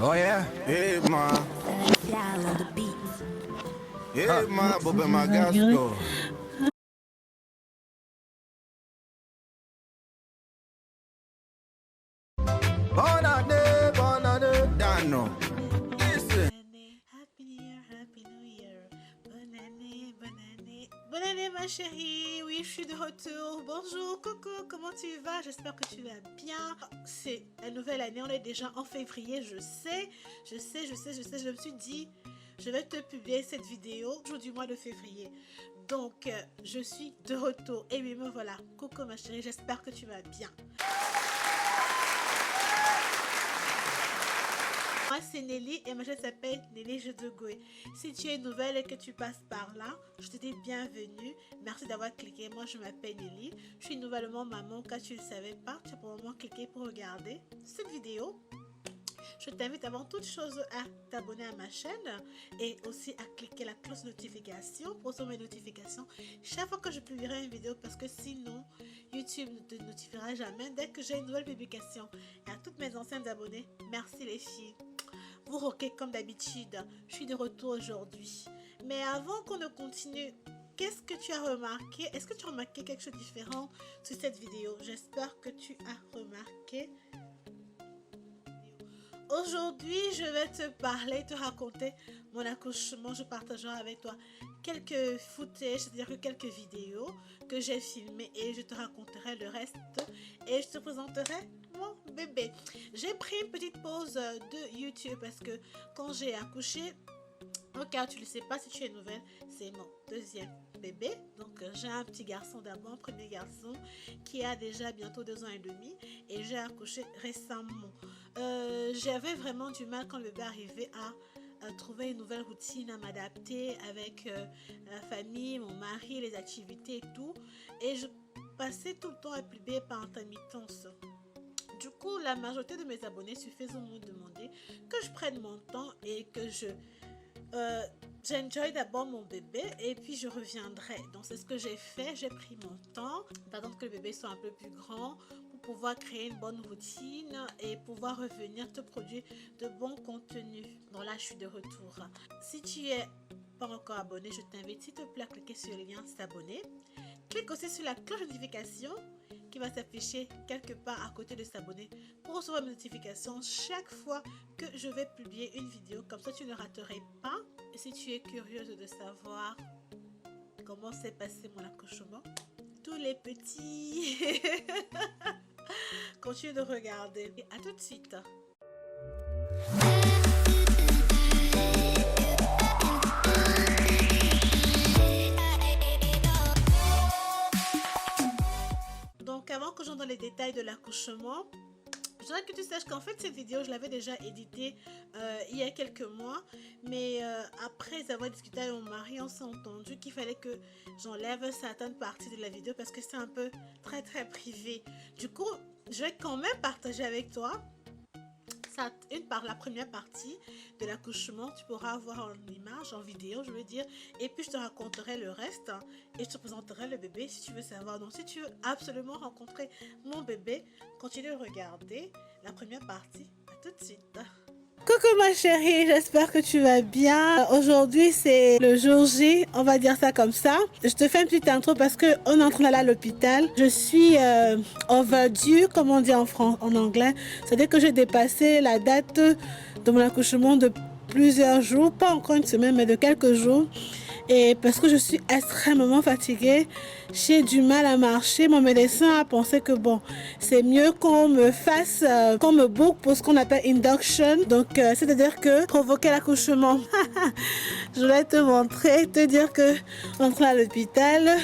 Oh yeah? Hey ma, hey ma, Bobe Magasco. Bonne année, Dano. Listen. Happy New Year, Happy New Year. Bonne année, bonne année. Bonne année ma chérie, oui je suis de retour. Bonjour, coucou, comment tu vas? J'espère que tu vas bien. C'est la nouvelle année, on est déjà en février, je sais. Je me suis dit, je vais te publier cette vidéo au jour du mois de février. Donc, je suis de retour. Et oui, me voilà. Coucou ma chérie, j'espère que tu vas bien. Moi c'est Nelly et ma chaîne s'appelle Nelly Jeux de Goé. Si tu es nouvelle et que tu passes par là, je te dis bienvenue. Merci d'avoir cliqué. Moi je m'appelle Nelly. Je suis nouvellement maman car tu ne le savais pas. Tu as probablement cliqué pour regarder cette vidéo. Je t'invite avant toute chose à t'abonner à ma chaîne et aussi à cliquer la cloche de notification pour recevoir mes notifications chaque fois que je publierai une vidéo parce que sinon YouTube ne te notifiera jamais dès que j'ai une nouvelle publication. Et à toutes mes anciennes abonnées, merci les filles. Vous roquez comme d'habitude, je suis de retour aujourd'hui. Mais avant qu'on ne continue, qu'est-ce que tu as remarqué? Est-ce que tu as remarqué quelque chose de différent sur cette vidéo? J'espère que tu as remarqué. Aujourd'hui, je vais te parler, te raconter mon accouchement. Je partagerai avec toi quelques footages, c'est-à-dire quelques vidéos que j'ai filmées et je te raconterai le reste et je te présenterai mon bébé. J'ai pris une petite pause de YouTube parce que quand j'ai accouché, au cas où tu ne le sais pas, si tu es nouvelle, c'est mon deuxième bébé. Donc j'ai un petit garçon d'abord, un premier garçon qui a déjà bientôt 2 ans et demi et j'ai accouché récemment. J'avais vraiment du mal quand le bébé arrivait à trouver une nouvelle routine, à m'adapter avec la famille, mon mari, les activités et tout. Et je passais tout le temps à publier par intermittence. Du coup, la majorité de mes abonnés sur Facebook m'ont demandé que je prenne mon temps et que j'enjoy d'abord mon bébé et puis je reviendrai. Donc c'est ce que j'ai fait, j'ai pris mon temps d'attendre que le bébé soit un peu plus grand pour pouvoir créer une bonne routine et pouvoir revenir te produire de bons contenus. Donc là je suis de retour. Si tu es pas encore abonné, je t'invite s'il te plaît à cliquer sur le lien s'abonner. Clique aussi sur la cloche de notification qui va s'afficher quelque part à côté de s'abonner pour recevoir mes notifications chaque fois que je vais publier une vidéo. Comme ça, tu ne raterais pas. Et si tu es curieuse de savoir comment s'est passé mon accouchement, tous les petits, continue de regarder. Et à tout de suite. Donc avant que j'entre dans les détails de l'accouchement, je voudrais que tu saches qu'en fait cette vidéo je l'avais déjà éditée il y a quelques mois, mais après avoir discuté avec mon mari, on s'est entendu qu'il fallait que j'enlève certaines parties de la vidéo parce que c'est un peu très privé. Du coup, je vais quand même partager avec toi la première partie de l'accouchement. Tu pourras voir en image, en vidéo je veux dire, et puis je te raconterai le reste et je te présenterai le bébé si tu veux savoir. Donc si tu veux absolument rencontrer mon bébé, continue de regarder la première partie. À tout de suite. Coucou ma chérie, j'espère que tu vas bien. Aujourd'hui c'est le jour J, on va dire ça comme ça. Je te fais une petite intro parce qu'on est en train d'aller à l'hôpital. Je suis overdue, comme on dit en anglais. C'est-à-dire que j'ai dépassé la date de mon accouchement de plusieurs jours, pas encore une semaine mais de quelques jours. Et parce que je suis extrêmement fatiguée, j'ai du mal à marcher. Mon médecin a pensé que bon, c'est mieux qu'on me fasse, qu'on me book pour ce qu'on appelle induction. Donc, c'est-à-dire que provoquer l'accouchement. Je vais te montrer, te dire que on entre à l'hôpital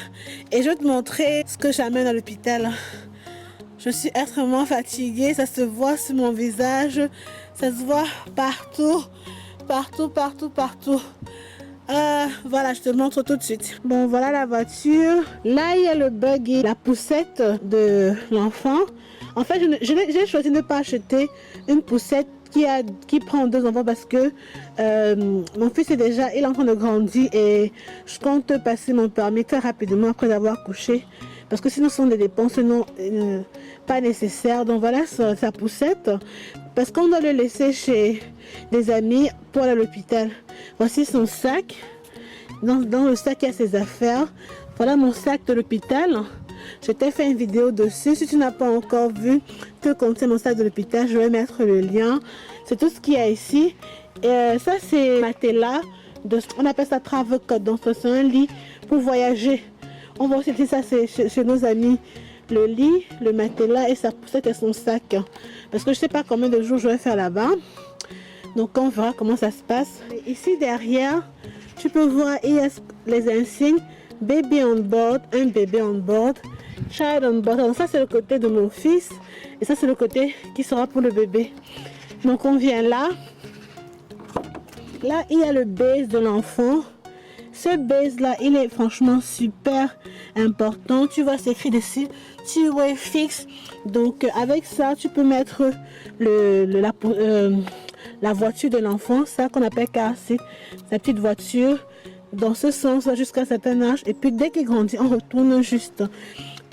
et je vais te montrer ce que j'amène à l'hôpital. Je suis extrêmement fatiguée, ça se voit sur mon visage, ça se voit partout. Voilà, je te montre tout de suite. Bon, voilà la voiture. Là, il y a le buggy, la poussette de l'enfant. En fait, j'ai choisi de ne pas acheter une poussette qui prend 2 enfants parce que mon fils il est en train de grandir et je compte passer mon permis très rapidement après avoir accouché. Parce que sinon, ce sont des dépenses pas nécessaires. Donc voilà sa poussette. parce qu'on doit le laisser chez des amis pour aller à l'hôpital. Voici son sac. Dans le sac, il y a ses affaires. Voilà mon sac de l'hôpital. Je t'ai fait une vidéo dessus. Si tu n'as pas encore vu que contient mon sac de l'hôpital, je vais mettre le lien. C'est tout ce qu'il y a ici. Et ça, c'est matelas. On appelle ça travel cot. Donc, c'est un lit pour voyager. On va aussi dire ça chez nos amis. Le lit, le matelas et sa poussette et son sac. Parce que je ne sais pas combien de jours je vais faire là-bas. Donc, on verra comment ça se passe. Et ici, derrière, tu peux voir, il y a les insignes. Baby on board, un bébé on board. Child on board. Donc, ça, c'est le côté de mon fils. Et ça, c'est le côté qui sera pour le bébé. Donc, on vient là. Là, il y a le base de l'enfant. Ce base là, il est franchement super important. Tu vois, c'est écrit dessus two-way fix. Donc avec ça, tu peux mettre la voiture de l'enfant, ça qu'on appelle car seat, sa petite voiture, dans ce sens là jusqu'à un certain âge. Et puis dès qu'il grandit, on retourne juste.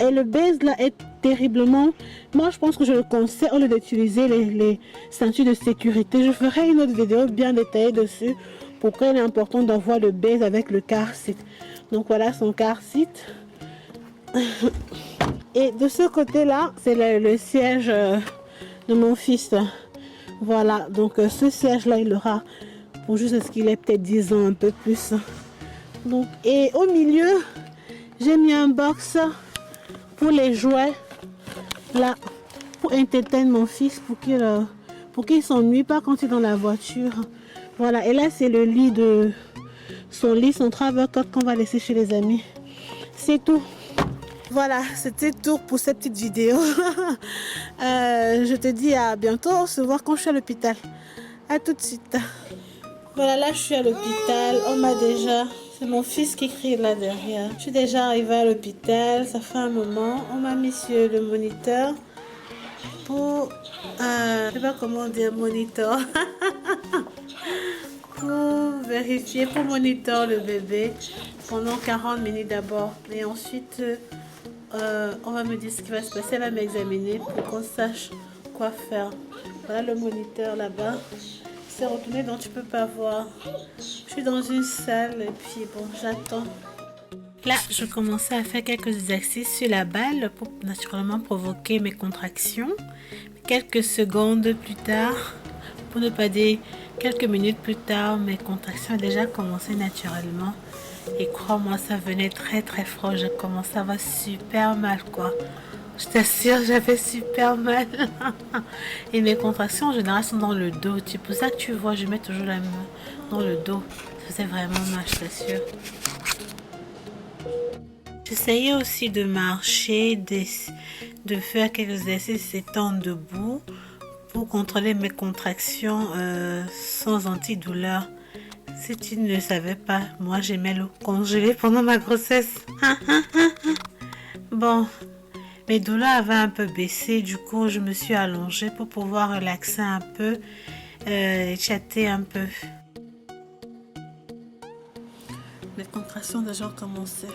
Et le base là est terriblement... Moi, je pense que je le conseille au lieu d'utiliser les ceintures de sécurité. Je ferai une autre vidéo bien détaillée dessus. Pourquoi il est important d'avoir le base avec le car seat. Donc voilà son car seat. Et de ce côté là, c'est le siège de mon fils. Voilà, donc ce siège là, il aura pour juste ce qu'il est peut-être 10 ans, un peu plus. Donc, et au milieu, j'ai mis un box pour les jouets. Là, pour entertainer mon fils, pour qu'il s'ennuie pas quand il est dans la voiture. Voilà, et là c'est le lit de son travel cot qu'on va laisser chez les amis. C'est tout. Voilà, c'était tout pour cette petite vidéo. Je te dis à bientôt. On se voit quand je suis à l'hôpital. À tout de suite. Voilà, là je suis à l'hôpital. On m'a déjà... C'est mon fils qui crie là derrière. Je suis déjà arrivée à l'hôpital. Ça fait un moment. On m'a mis sur le moniteur pour... je sais pas comment dire moniteur. Pour vérifier, pour monitorer le bébé pendant 40 minutes d'abord. Et ensuite, on va me dire ce qui va se passer. Elle va m'examiner pour qu'on sache quoi faire. Voilà le moniteur là-bas. C'est retourné donc tu peux pas voir. Je suis dans une salle et puis bon, j'attends. Là, je commençais à faire quelques exercices sur la balle pour naturellement provoquer mes contractions. Quelques secondes plus tard, pour ne pas dire quelques minutes plus tard, mes contractions ont déjà commencé naturellement. Et crois-moi, ça venait très très fort. Je commençais à avoir super mal quoi. Je t'assure, j'avais super mal. Et mes contractions en général sont dans le dos. C'est pour ça que tu vois, je mets toujours la main dans le dos. Ça faisait vraiment mal, je t'assure. J'essayais aussi de marcher, de faire quelques exercices étant debout pour contrôler mes contractions sans antidouleur. Si tu ne le savais pas, moi j'aimais le congeler pendant ma grossesse. Bon, mes douleurs avaient un peu baissé, du coup je me suis allongée pour pouvoir relaxer un peu et chatter un peu. Mes contractions ont déjà commencé.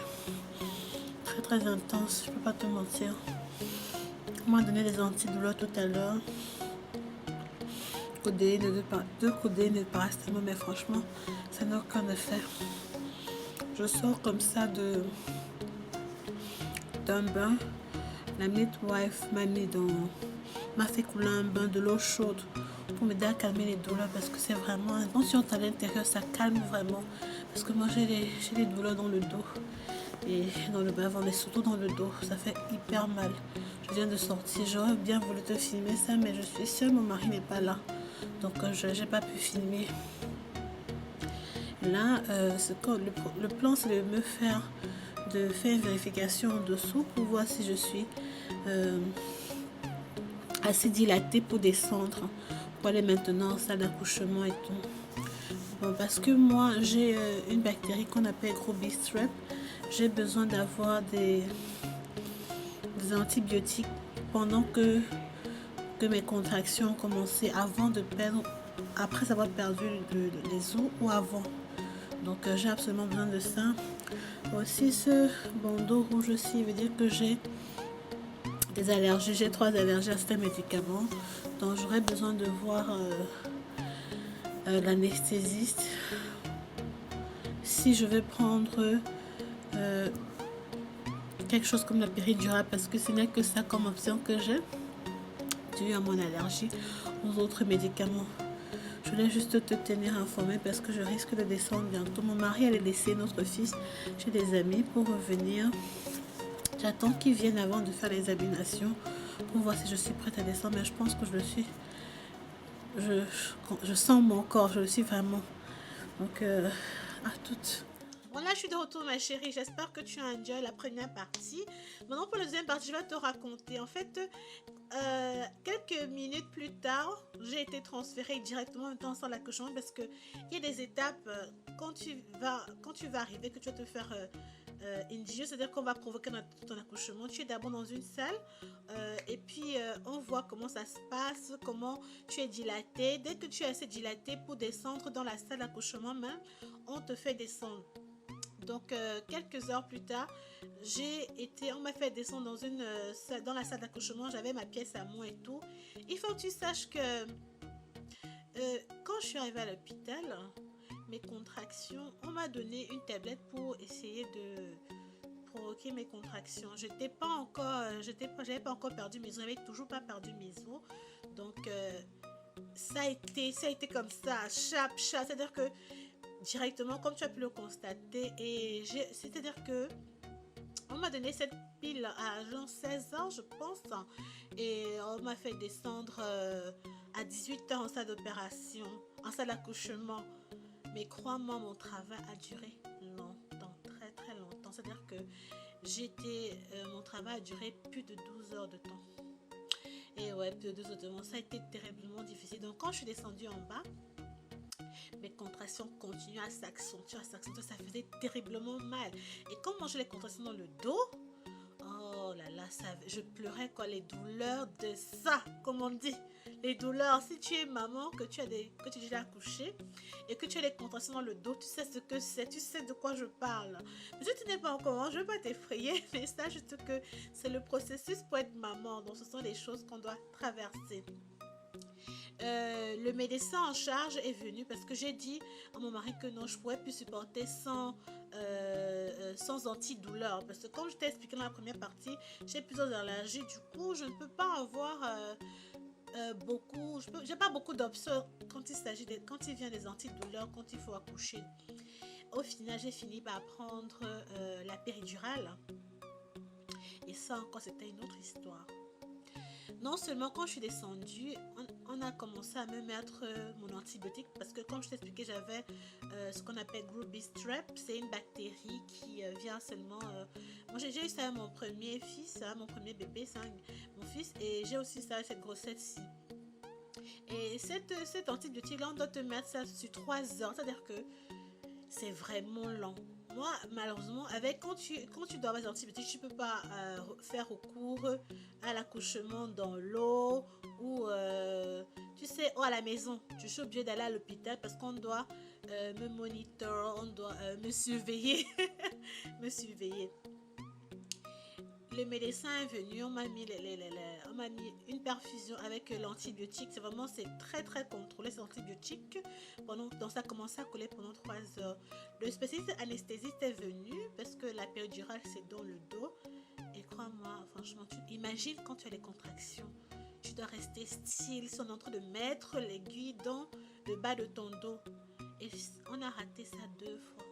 Très intense, je peux pas te mentir. On m'a donné des antidouleurs tout à l'heure. Deux codéines de paracétamol, mais franchement, ça n'a aucun effet. Je sors comme ça d'un bain. La midwife m'a fait couler un bain de l'eau chaude pour m'aider à calmer les douleurs parce que c'est vraiment, quand tu entres à l'intérieur, ça calme vraiment. Parce que moi, j'ai des douleurs dans le dos et dans le bas-ventre, mais surtout dans le dos. Ça fait hyper mal. Je viens de sortir. J'aurais bien voulu te filmer ça, mais je suis seule, mon mari n'est pas là. Donc, je n'ai pas pu filmer. Là, le plan, c'est de faire une vérification en dessous pour voir si je suis assez dilatée pour descendre, pour aller maintenant en salle d'accouchement et tout. Bon, parce que moi, j'ai une bactérie qu'on appelle Grobi Strep. J'ai besoin d'avoir des antibiotiques pendant que mes contractions ont commencé, après avoir perdu les os ou avant. Donc j'ai absolument besoin de ça. Aussi ce bandeau rouge aussi veut dire que j'ai des allergies. J'ai 3 allergies à certains médicaments. Donc j'aurais besoin de voir l'anesthésiste si je vais prendre quelque chose comme la péridurale, parce que ce n'est que ça comme option que j'ai dû à mon allergie aux autres médicaments. Je voulais juste te tenir informé parce que je risque de descendre bientôt. Mon mari allait laisser notre fils chez des amis pour revenir. J'attends qu'ils viennent avant de faire l'examination pour voir si je suis prête à descendre, mais je pense que je le suis. Je sens mon corps, je le suis vraiment. Donc, à toutes. Voilà, je suis de retour, ma chérie. J'espère que tu as enjoyé la première partie. Maintenant, pour la deuxième partie, je vais te raconter. En fait, quelques minutes plus tard, j'ai été transférée directement en même temps sans l'accouchement parce qu'il y a des étapes quand tu vas arriver, que tu vas te faire NGO, c'est-à-dire qu'on va provoquer ton accouchement. Tu es d'abord dans une salle et puis on voit comment ça se passe, comment tu es dilatée. Dès que tu es assez dilatée pour descendre dans la salle d'accouchement même, on te fait descendre. Donc, quelques heures plus tard, on m'a fait descendre dans la salle d'accouchement. J'avais ma pièce à moi et tout. Il faut que tu saches que quand je suis arrivée à l'hôpital, mes contractions, on m'a donné une tablette pour essayer de provoquer mes contractions. J'avais pas encore perdu mes os, j'avais toujours pas perdu mes os. Donc, ça a été comme ça, c'est-à-dire que directement, comme tu as pu le constater, c'est-à-dire que on m'a donné cette pile à genre 16 ans, je pense, et on m'a fait descendre à 18 ans en salle d'opération, en salle d'accouchement. Mais crois-moi, mon travail a duré longtemps, très très longtemps. C'est-à-dire que mon travail a duré plus de 12 heures de temps. Et ouais, plus de 12 heures de temps. Ça a été terriblement difficile. Donc quand je suis descendue en bas, mes contractions continuaient à s'accentuer, ça faisait terriblement mal. Et quand j'ai les contractions dans le dos, oh là là, je pleurais quoi, les douleurs de ça, comme on dit. Les douleurs, si tu es maman, que tu es déjà accouché et que tu as des contractions dans le dos, tu sais ce que c'est, tu sais de quoi je parle. Mais si tu n'es pas encore, je ne vais pas t'effrayer, mais sache juste que c'est le processus pour être maman. Donc ce sont des choses qu'on doit traverser. Le médecin en charge est venu parce que j'ai dit à mon mari que non, je ne pourrais plus supporter sans antidouleur, parce que comme je t'ai expliqué dans la première partie, j'ai plusieurs allergies. Du coup, je ne peux pas avoir j'ai pas beaucoup d'options quand il vient des antidouleurs, quand il faut accoucher. Au final, j'ai fini par prendre la péridurale, et ça encore, c'était une autre histoire. Non seulement quand je suis descendue, on a commencé à me mettre mon antibiotique, parce que comme je t'expliquais, j'avais ce qu'on appelle Group B strep. C'est une bactérie qui vient seulement... Moi j'ai eu ça à mon premier fils, mon premier bébé, c'est mon fils, et j'ai aussi ça à cette grossesse-ci. Et cet antibiotique-là, on doit te mettre ça sur 3 heures, c'est-à-dire que c'est vraiment lent. Moi, malheureusement, quand tu dois avoir des antibiotiques, tu ne peux pas faire recours à l'accouchement dans l'eau ou, tu sais, ou à la maison. Je suis obligée d'aller à l'hôpital parce qu'on doit me monitorer, on doit me surveiller. me surveiller. Le médecin est venu, on m'a mis une perfusion avec l'antibiotique. C'est très très contrôlé, ces antibiotiques. Donc ça a commencé à couler pendant 3 heures. Le spécialiste anesthésiste est venu parce que la péridurale c'est dans le dos. Et crois-moi, franchement, tu imagines quand tu as les contractions, tu dois rester still. Ils sont en train de mettre l'aiguille dans le bas de ton dos. Et on a raté ça 2 fois.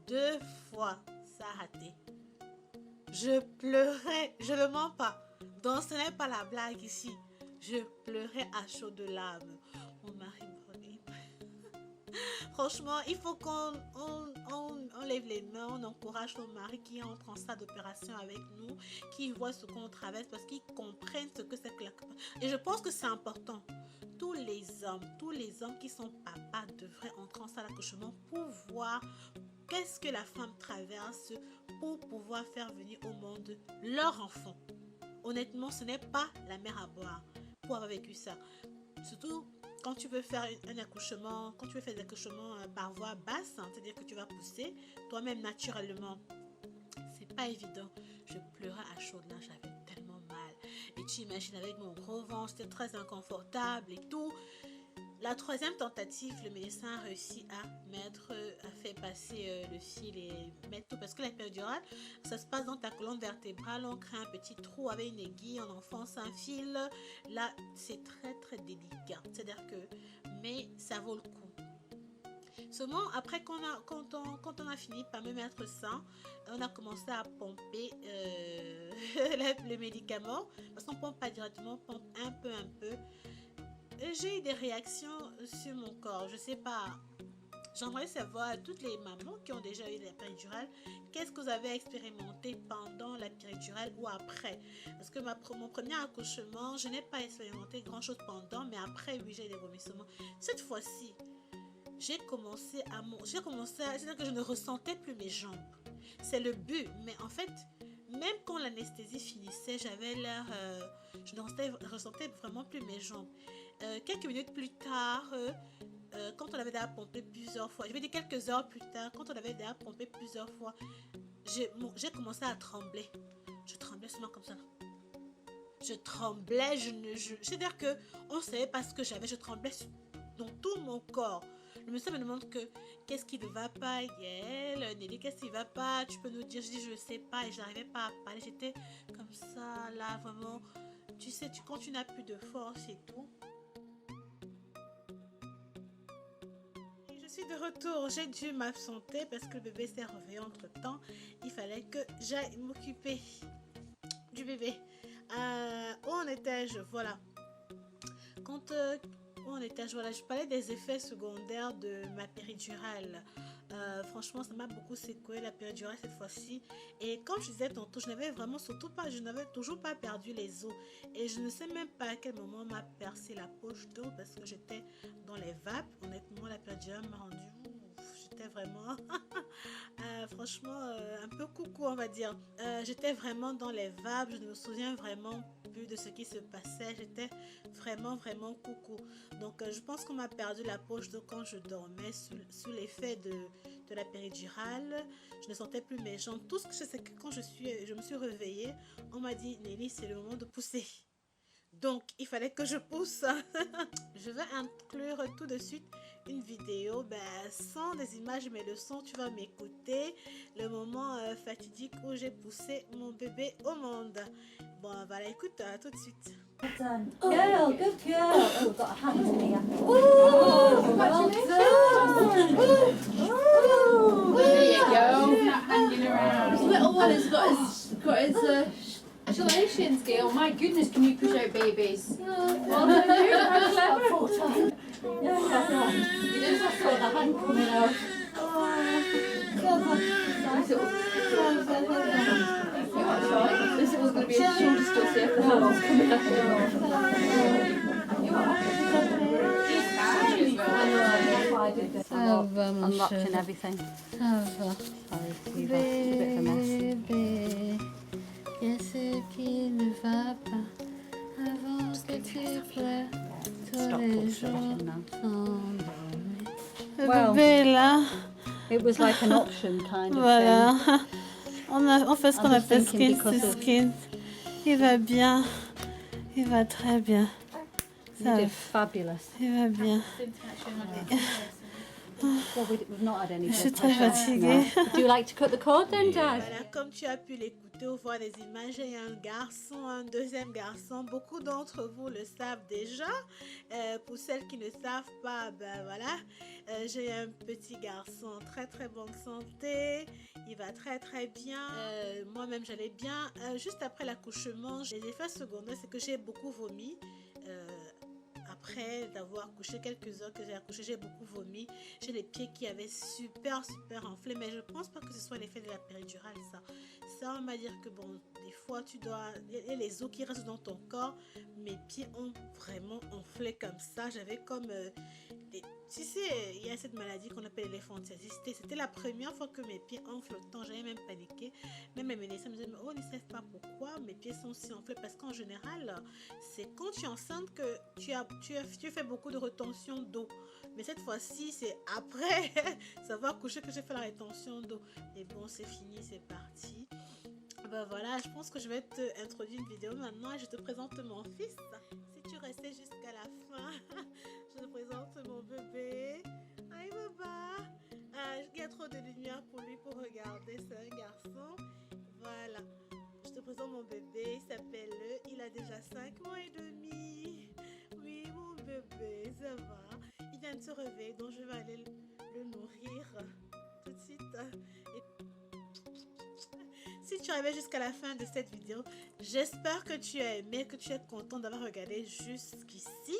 2 fois. Ça a raté. Je pleurais, je ne mens pas. Donc ce n'est pas la blague ici. Je pleurais à chaudes larmes. Mon mari me dit, franchement, il faut qu'on lève les mains, on encourage nos maris qui entrent en salle d'opération avec nous, qui voient ce qu'on traverse, parce qu'ils comprennent ce que c'est que la... Et je pense que c'est important. Tous les hommes qui sont papas devraient entrer en salle d'accouchement pour voir qu'est-ce que la femme traverse pour pouvoir faire venir au monde leur enfant. Honnêtement, ce n'est pas la mer à boire pour avoir vécu ça. Surtout quand tu veux faire un accouchement, quand tu veux faire des accouchements par voie basse, c'est-à-dire que tu vas pousser toi-même naturellement. C'est pas évident. Je pleurais à chaudes larmes, j'avais tellement mal. Et tu imagines avec mon gros ventre, c'était très inconfortable et tout. La troisième tentative, le médecin a réussi à faire passer le fil et mettre tout. Parce que la péridurale, ça se passe dans ta colonne vertébrale. On crée un petit trou avec une aiguille, on enfonce un fil. Là, c'est très très délicat. C'est-à-dire que, mais ça vaut le coup. Seulement, après quand on a fini par me mettre ça, on a commencé à pomper le médicament. Parce qu'on ne pompe pas directement, on pompe un peu. J'ai eu des réactions sur mon corps. Je sais pas. J'aimerais savoir à toutes les mamans qui ont déjà eu la péridurale, qu'est-ce que vous avez expérimenté pendant la péridurale ou après. Parce que mon premier accouchement, je n'ai pas expérimenté grand-chose pendant, mais après, oui, j'ai eu des vomissements. Cette fois-ci, c'est-à-dire que je ne ressentais plus mes jambes. C'est le but, mais en fait, même quand l'anesthésie finissait, j'avais l'air, je ne ressentais vraiment plus mes jambes. Quelques minutes plus tard, quand on avait déjà pompé plusieurs fois, je vais dire quelques heures plus tard, quand on avait déjà pompé plusieurs fois, j'ai commencé à trembler. Je tremblais seulement comme ça. Je tremblais, c'est-à-dire qu'on ne savait pas ce que j'avais, je tremblais dans tout mon corps. Le médecin me demande qu'est-ce qui ne va pas, Yael, Nelly, qu'est-ce qui ne va pas, tu peux nous dire. Je dis je ne sais pas et je n'arrivais pas à parler, j'étais comme ça, là, vraiment, tu sais, quand tu n'as plus de force et tout. Je suis de retour, j'ai dû m'absenter parce que le bébé s'est réveillé entre temps. Il fallait que j'aille m'occuper du bébé. Où en étais-je? Voilà. Où en étais-je? Voilà, je parlais des effets secondaires de ma péridurale. Franchement, ça m'a beaucoup secoué la péridurale cette fois-ci. Et comme je disais tantôt, je n'avais toujours pas perdu les os. Et je ne sais même pas à quel moment on m'a percé la poche d'eau parce que j'étais dans les vapes. Honnêtement, la péridurale m'a rendu. J'étais vraiment, franchement, un peu coucou, on va dire. J'étais vraiment dans les vapes. Je ne me souviens vraiment plus de ce qui se passait. J'étais vraiment coucou. Donc, je pense qu'on m'a perdu la poche d'eau quand je dormais sous l'effet de la péridurale. Je ne sentais plus mes jambes. Tout ce que je sais, c'est que quand je me suis réveillée, on m'a dit, Nelly, c'est le moment de pousser. Donc, il fallait que je pousse. Je vais inclure tout de suite une vidéo, sans des images, mais le son, tu vas m'écouter. Le moment fatidique où j'ai poussé mon bébé au monde. Bon, voilà, écoute, tout de suite. Done. Girl, good girl. Oh, we've got a hand in here. Ooh, well done. Ooh. There you go. Not hanging around. This little one has got his congratulations, Gail. My goodness, can you push out babies? Well done, you. How clever. Yeah. You just saw the hand coming out. This was going to be a shoulder stuff here. The hand was coming out. Ça va, mon Unlocked and chéri. everything. Ça va. Sorry, Eva. It's a bit of a mess. Bébé, qu'est-ce qui ne va pas avant que tu pleures tous Stop les pulsation jours now. endormis. Le Well, bébé est là, It was like an option kind of thing. voilà. On fait ce qu'on I'm just appelle thinking skin because to of- skin. Il va bien, il va très bien. You Ça, did fabulous. il va bien. Well, we've not had any Je suis blood très pressure. fatiguée. No. Would you like to cut the cord then, Dad? Voilà, comme tu as pu l'écouter ou voir des images, il y a un garçon, un deuxième garçon. Beaucoup d'entre vous le savent déjà. Pour celles qui ne savent pas, voilà, j'ai un petit garçon en très bonne santé. Il va très bien. Moi-même, j'allais bien. Juste après l'accouchement, les effets secondaires, c'est que j'ai beaucoup vomi. Après d'avoir couché quelques heures que j'ai accouché, j'ai beaucoup vomi. J'ai les pieds qui avaient super enflé, mais je pense pas que ce soit l'effet de la péridurale, ça. Ça, on va dire que bon, des fois, il y a les os qui restent dans ton corps. Mes pieds ont vraiment enflé comme ça. J'avais comme tu sais, il y a cette maladie qu'on appelle l'éléphantiasis. C'était la première fois que mes pieds enflent autant. J'avais même paniqué. Même mes médecins me disaient, mais oh, ils ne savent pas pourquoi mes pieds sont si enflés. Parce qu'en général, c'est quand tu es enceinte que tu fais beaucoup de rétention d'eau. Mais cette fois-ci, c'est après savoir coucher que j'ai fait la rétention d'eau. Et bon, c'est fini, c'est parti. Ben voilà, je pense que je vais te introduire une vidéo maintenant et je te présente mon fils. Si tu restais jusqu'à la fin, je te présente mon bébé. Aïe Baba. Il y a trop de lumière pour lui pour regarder, c'est un garçon. Voilà, je te présente mon bébé, il s'appelle il a déjà 5 mois et demi. Oui, mon bébé, ça va. Il vient de se réveiller, donc je vais aller le nourrir tout de suite. Si tu arrives jusqu'à la fin de cette vidéo, j'espère que tu as aimé, que tu es content d'avoir regardé jusqu'ici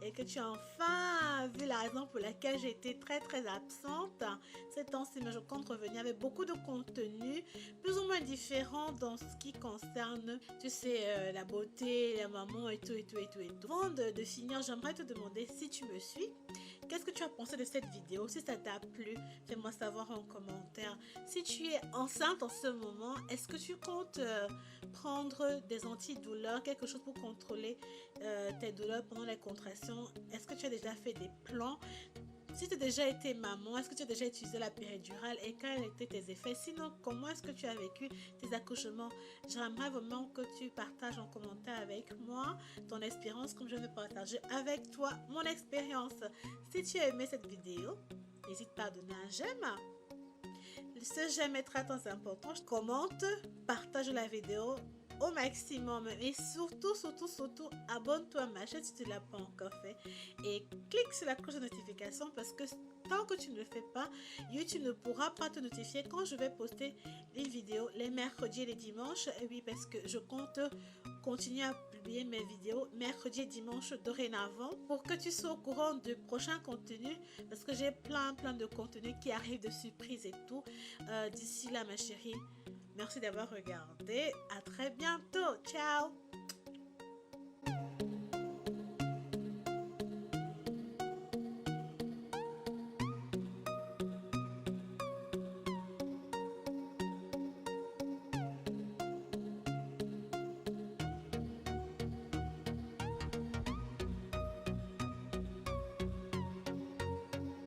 et que tu as enfin vu la raison pour laquelle j'ai été très absente ces temps-ci, mais je compte revenir avec beaucoup de contenu plus ou moins différent dans ce qui concerne, tu sais, la beauté, la maman et tout. Avant de finir, j'aimerais te demander si tu me suis. Qu'est-ce que tu as pensé de cette vidéo? Si ça t'a plu, fais-moi savoir en commentaire. Si tu es enceinte en ce moment, est-ce que tu comptes prendre des antidouleurs, quelque chose pour contrôler tes douleurs pendant les contractions? Est-ce que tu as déjà fait des plans? Si tu as déjà été maman, est-ce que tu as déjà utilisé la péridurale et quels étaient tes effets? Sinon, comment est-ce que tu as vécu tes accouchements? J'aimerais vraiment que tu partages en commentaire avec moi ton expérience comme je vais partager avec toi mon expérience. Si tu as aimé cette vidéo, n'hésite pas à donner un j'aime. Ce j'aime est très important. Commente, partage la vidéo au maximum et surtout abonne-toi à ma chaîne si tu ne l'as pas encore fait et clique sur la cloche de notification parce que tant que tu ne le fais pas, YouTube ne pourra pas te notifier quand je vais poster les vidéos les mercredis et les dimanches. Et oui, parce que je compte continuer à publier mes vidéos mercredi et dimanche dorénavant pour que tu sois au courant du prochain contenu parce que j'ai plein de contenu qui arrive de surprises et tout. D'ici là ma chérie, merci d'avoir regardé. À très bientôt. Ciao.